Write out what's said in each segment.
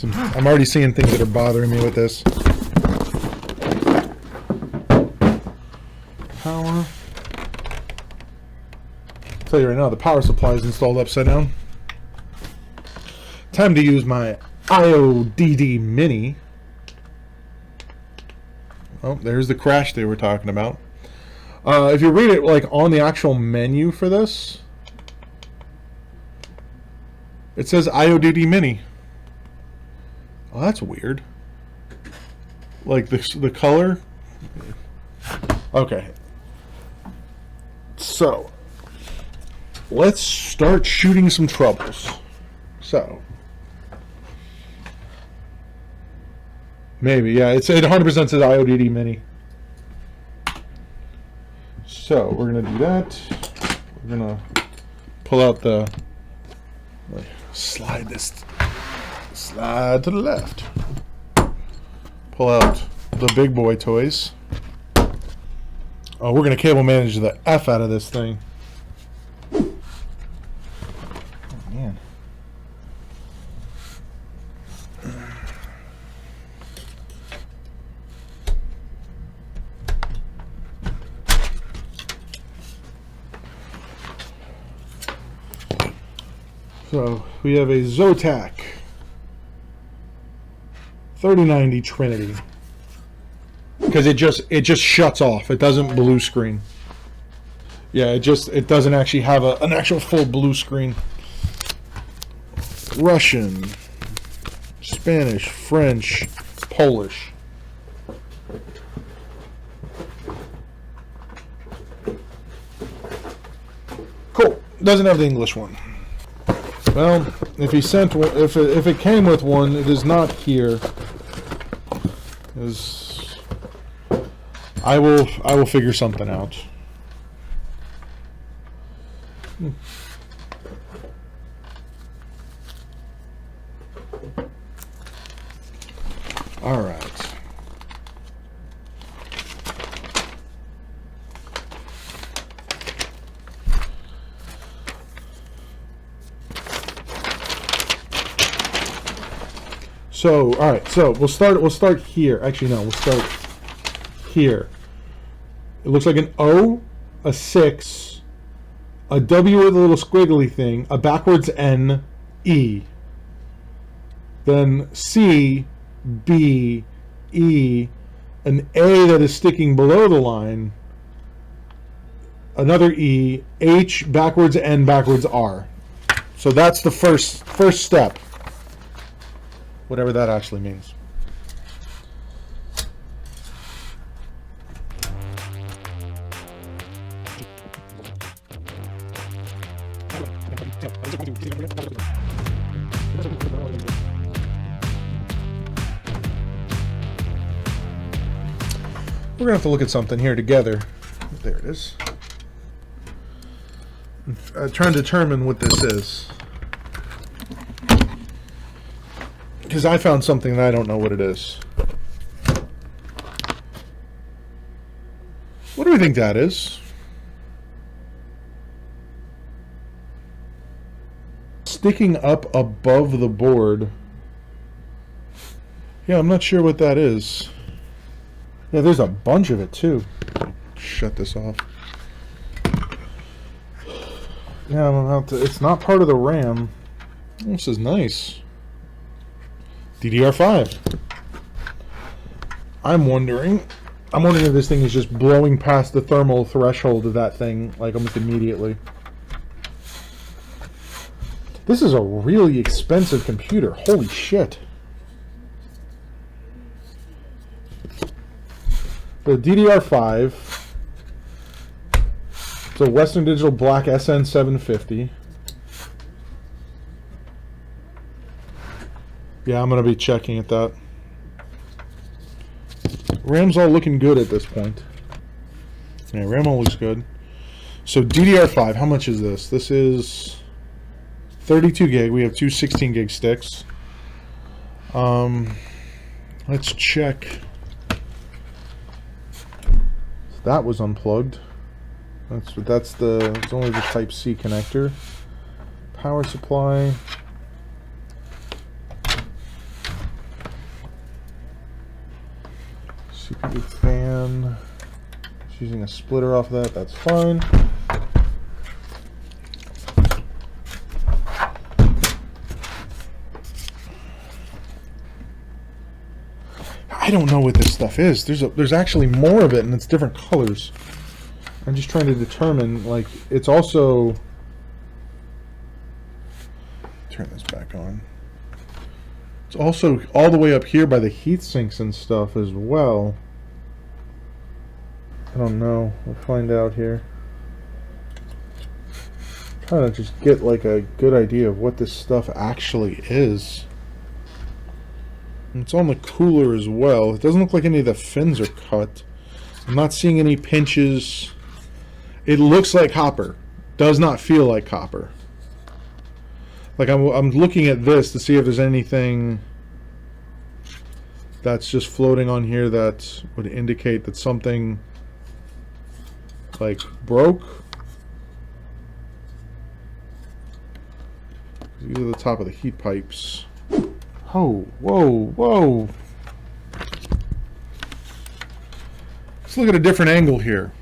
I'm already seeing things that are bothering me with this. Power. I'll tell you right now, the power supply is installed upside down. Time to use my IODD Mini. Oh, there's the crash they were talking about. If you read it like on the actual menu for this, it says IODD Mini. Oh, that's weird. Like the color. Okay. So, let's start shooting some troubles. So, maybe, yeah, it 100% says IODD Mini. So, we're going to do that. We're going to pull out the... Slide to the left. Pull out the big boy toys. Oh, we're going to cable manage the F out of this thing. Oh, man. So, we have a Zotac 3090 Trinity. Because it just shuts off. It doesn't blue screen. Yeah, it doesn't actually have an actual full blue screen. Russian, Spanish, French, Polish. Cool. Doesn't have the English one. Well, if he sent one, if it came with one, it is not here. I will figure something out. All right. So, all right. So we'll start here. Actually, no. We'll start here. It looks like an O, a 6, a W with a little squiggly thing, a backwards N, E. Then C, B, E, an A that is sticking below the line, another E, H, backwards N, backwards R. So that's the first step. Whatever that actually means. We're going to have to look at something here together. There it is. I'm trying to determine what this is. Because I found something that I don't know what it is. What do we think that is? Sticking up above the board. Yeah, I'm not sure what that is. Yeah, there's a bunch of it too. Shut this off. Yeah, it's not part of the RAM. This is nice. DDR5. I'm wondering if this thing is just blowing past the thermal threshold of that thing like almost immediately. This is a really expensive computer. Holy shit. The DDR5. It's a Western Digital Black SN750. Yeah, I'm going to be checking at that. RAM's all looking good at this point. Yeah, RAM all looks good. So DDR5, how much is this? This is 32 gig. We have two 16 gig sticks. Let's check. That was unplugged. It's only the Type C connector. Power supply. CPU fan. It's using a splitter off that. That's fine. I don't know what this stuff is. There's actually more of it, and it's different colors. I'm just trying to determine, like, it's also... Turn this back on. It's also all the way up here by the heat sinks and stuff as well. I don't know. We'll find out here. I'm trying to just get like a good idea of what this stuff actually is. And it's on the cooler as well. It doesn't look like any of the fins are cut. I'm not seeing any pinches. It looks like copper. Does not feel like copper. Like I'm looking at this to see if there's anything that's just floating on here that would indicate that something like broke. These are the top of the heat pipes. Oh, whoa, whoa. Let's look at a different angle here.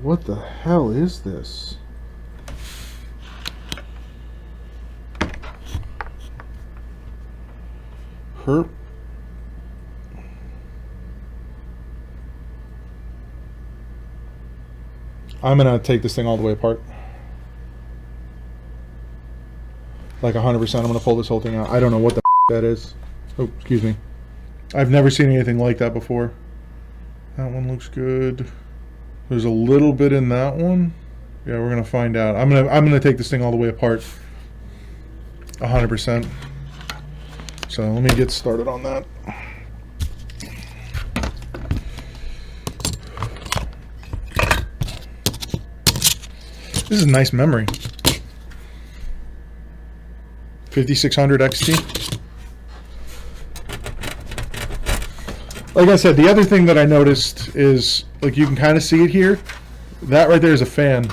What the hell is this? Herp. I'm gonna take this thing all the way apart. Like 100%. I'm gonna pull this whole thing out. I don't know what the that is. Oh, excuse me. I've never seen anything like that before. That one looks good. There's a little bit in that one. Yeah, we're gonna find out. I'm gonna take this thing all the way apart. 100%. So let me get started on that. This is a nice memory. 5600 XT. Like I said, the other thing that I noticed is, like, you can kind of see it here. That right there is a fan.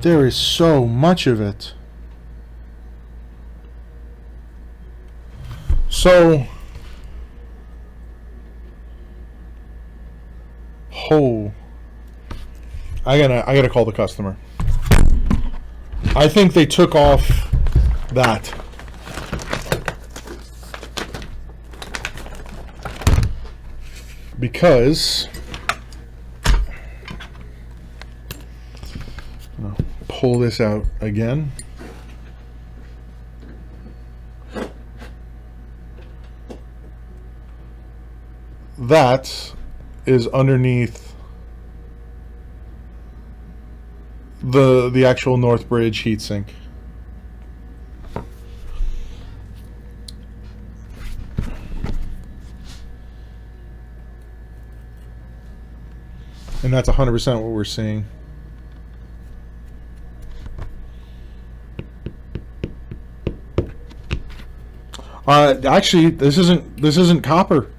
There is so much of it. So, I gotta call the customer. I think they took off that. Because I'll pull this out again. That is underneath the actual North Bridge heatsink. And that's 100% what we're seeing. Actually, this isn't copper.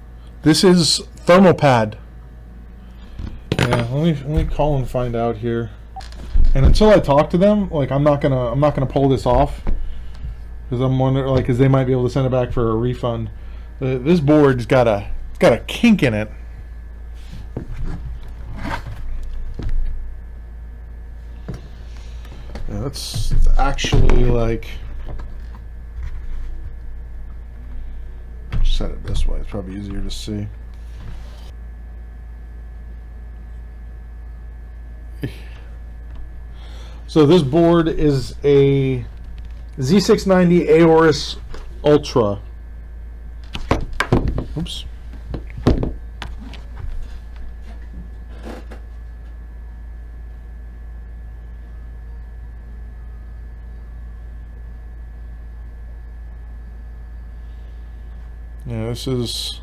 This is thermal pad. Yeah, let me call and find out here. And until I talk to them, like, I'm not gonna pull this off, because I'm wondering, like, because they might be able to send it back for a refund. This board's got a kink in it. Yeah, that's actually, like, set it this way. It's probably easier to see. So this board is a Z690 AORUS Ultra. Oops. Yeah, this is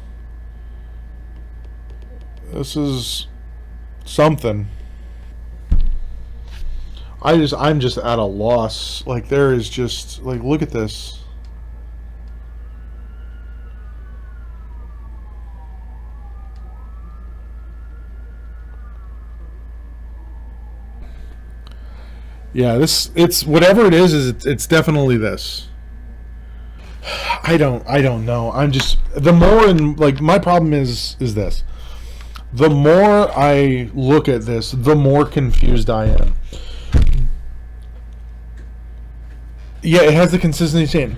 This is something. I'm just at a loss. Like, there is just, like, look at this. Yeah, it's whatever it is it's definitely this. I don't know. I'm just, the more, and like, my problem is this. The more I look at this, the more confused I am. Yeah, it has the consistency in.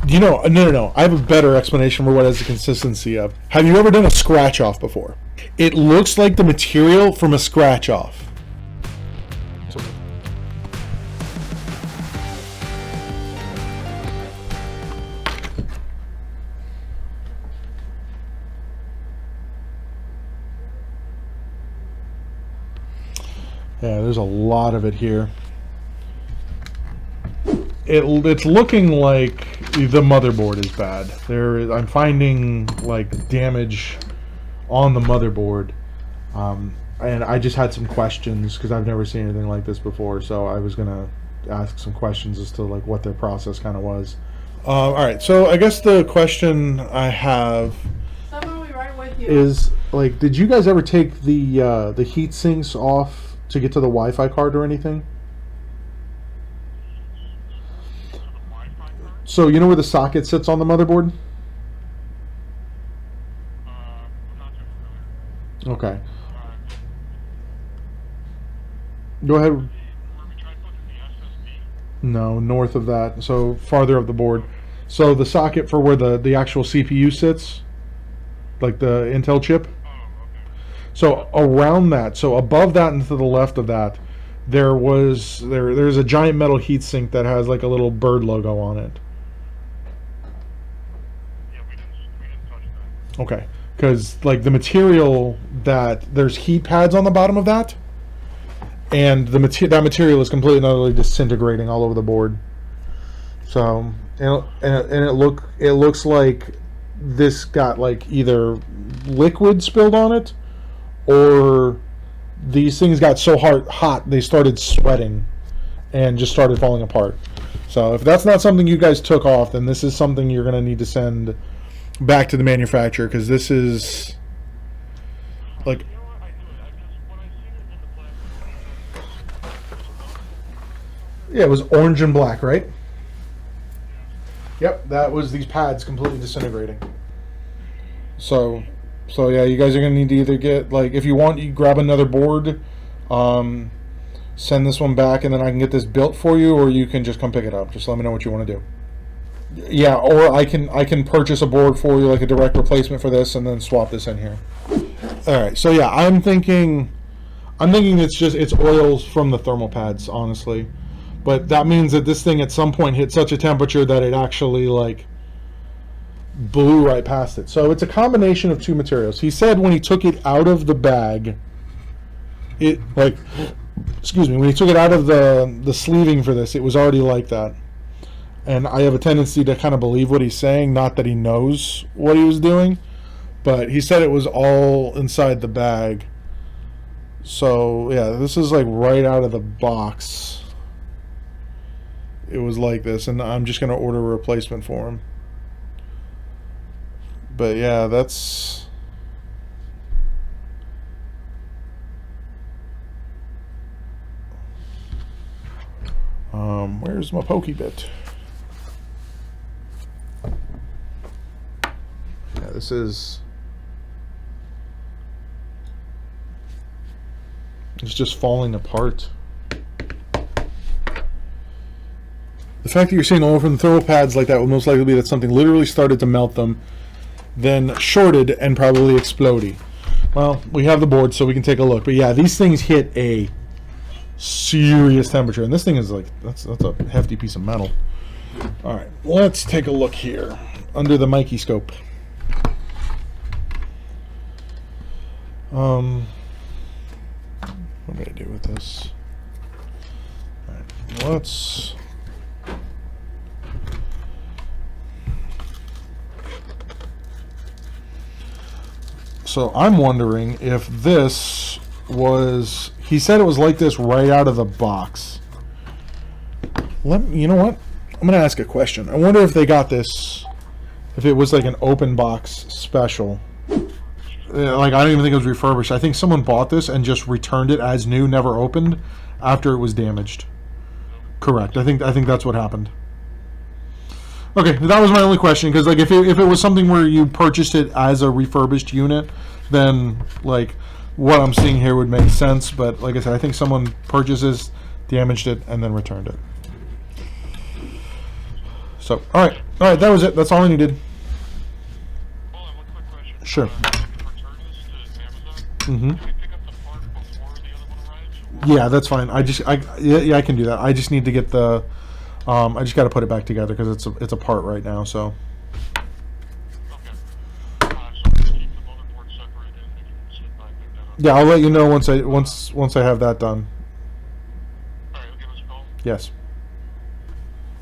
You know, no. I have a better explanation for what it has the consistency of. Have you ever done a scratch off before? It looks like the material from a scratch off. Yeah, there's a lot of it here. It's looking like the motherboard is bad. I'm finding like damage on the motherboard, and I just had some questions because I've never seen anything like this before. So I was gonna ask some questions as to like what their process kind of was. All right, so I guess the question I have is like, did you guys ever take the heat sinks off to get to the Wi-Fi card or anything? So you know where the socket sits on the motherboard? Okay. Go ahead. No, north of that. So farther up the board. So the socket for where the actual CPU sits, like the Intel chip. So around that, so above that and to the left of that, there's a giant metal heatsink that has like a little bird logo on it. Okay, because like the material there's heat pads on the bottom of that, and that material is completely and utterly disintegrating all over the board. So it looks like this got like either liquid spilled on it, or these things got so hot they started sweating and just started falling apart. So if that's not something you guys took off, then this is something you're going to need to send back to the manufacturer, because this is like, yeah, it was orange and black, right? Yep, that was these pads completely disintegrating. So yeah, you guys are gonna need to either get, like, if you want, you grab another board, send this one back, and then I can get this built for you, or you can just come pick it up. Just let me know what you want to do. Yeah, or I can purchase a board for you, like a direct replacement for this, and then swap this in here. All right, so yeah, I'm thinking it's oils from the thermal pads, honestly, but that means that this thing at some point hit such a temperature that it actually like blew right past it. So it's a combination of two materials. He said when he took it out of the bag, it like, excuse me, when he took it out of the sleeving for this, it was already like that. And I have a tendency to kind of believe what he's saying, not that he knows what he was doing, but he said it was all inside the bag. So yeah, this is like right out of the box. It was like this, and I'm just going to order a replacement for him. But yeah, that's... where's my pokey bit? Yeah, this is... it's just falling apart. The fact that you're seeing oil from the thermal pads like that would most likely be that something literally started to melt them, then shorted and probably exploded. Well, we have the board, so we can take a look. But yeah, these things hit a serious temperature, and this thing is like, that's a hefty piece of metal. All right, let's take a look here under the microscope. What do I do with this? All right, let's... So I'm wondering if this was... He said it was like this right out of the box. You know what? I'm going to ask a question. I wonder if they got this... If it was like an open box special. Like, I don't even think it was refurbished. I think someone bought this and just returned it as new, never opened, after it was damaged. Correct. I think that's what happened. Okay, that was my only question, because like if it was something where you purchased it as a refurbished unit, then like what I'm seeing here would make sense. But like I said, I think someone purchases, damaged it, and then returned it. So all right, that was it. That's all I needed. Hold on, one quick question. Sure. Return this to Amazon. Mm-hmm. Can we pick up the part before the other one arrives? Yeah, that's fine. Yeah, I can do that. I just need to get the. I just got to put it back together because it's a part right now. So. Okay. So just keep the motherboard separate and we can sit by and pick that up. Yeah, I'll let you know once I have that done. All right, you'll give us a call. Yes.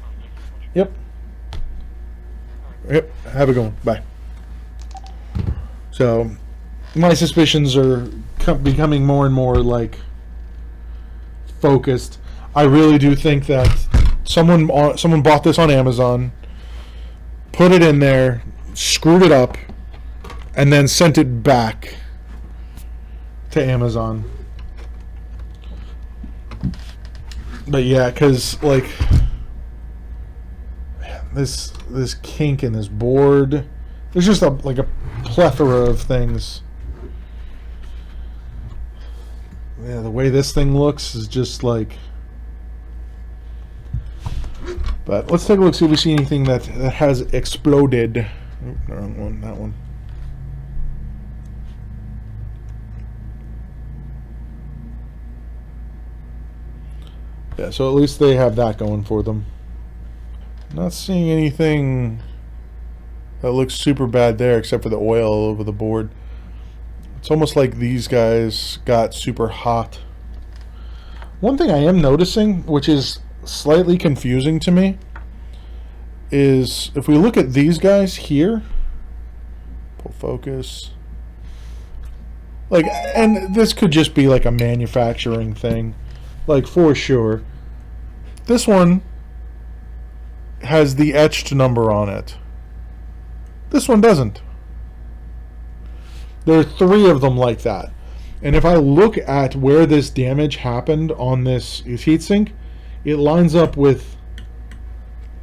All right, thank you very much. Yep. Yep. Have a good one. Bye. So, my suspicions are becoming more and more like focused. I really do think that someone bought this on Amazon, put it in there, screwed it up, and then sent it back to Amazon. But yeah, because like this kink in this board, there's just a plethora of things. Yeah, the way this thing looks is just like. But let's take a look, see if we see anything that has exploded. Oh, wrong one, that one. Yeah, so at least they have that going for them. Not seeing anything that looks super bad there except for the oil all over the board. It's almost like these guys got super hot. One thing I am noticing, which is slightly confusing to me, is if we look at these guys here, pull focus, like, and this could just be like a manufacturing thing, like for sure. This one has the etched number on it. This one doesn't. There are 3 of them like that. And if I look at where this damage happened on this heatsink, it lines up with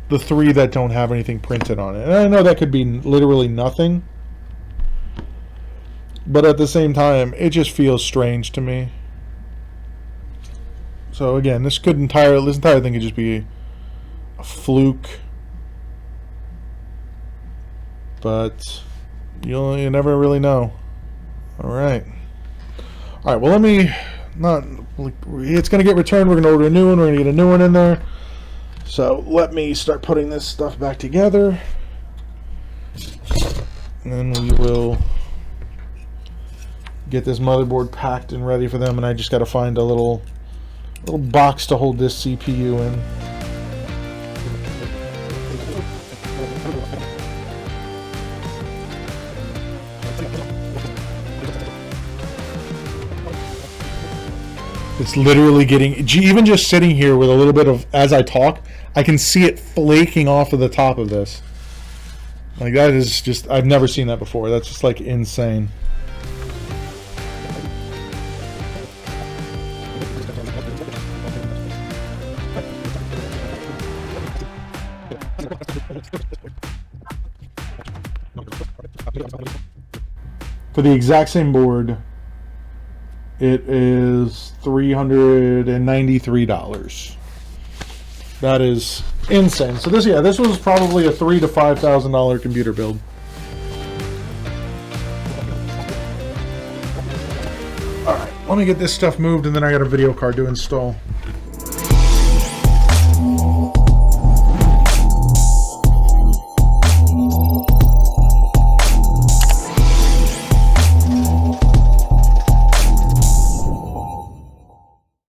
the 3 that don't have anything printed on it. And I know that could be literally nothing, but at the same time, it just feels strange to me. So again, this entire thing could just be a fluke, but you never really know. All right. Well, let me not. It's going to get returned. We're going to order a new one. We're going to get a new one in there. So let me start putting this stuff back together, and then we will get this motherboard packed and ready for them. And I just got to find a little box to hold this CPU in. It's literally getting, even just sitting here with a little bit of, as I talk, I can see it flaking off of the top of this. Like, that is just, I've never seen that before. That's just like insane. For the exact same board, it is $393. That is insane. So this was probably a $3,000 to $5,000 computer build. All right, let me get this stuff moved, and then I got a video card to install.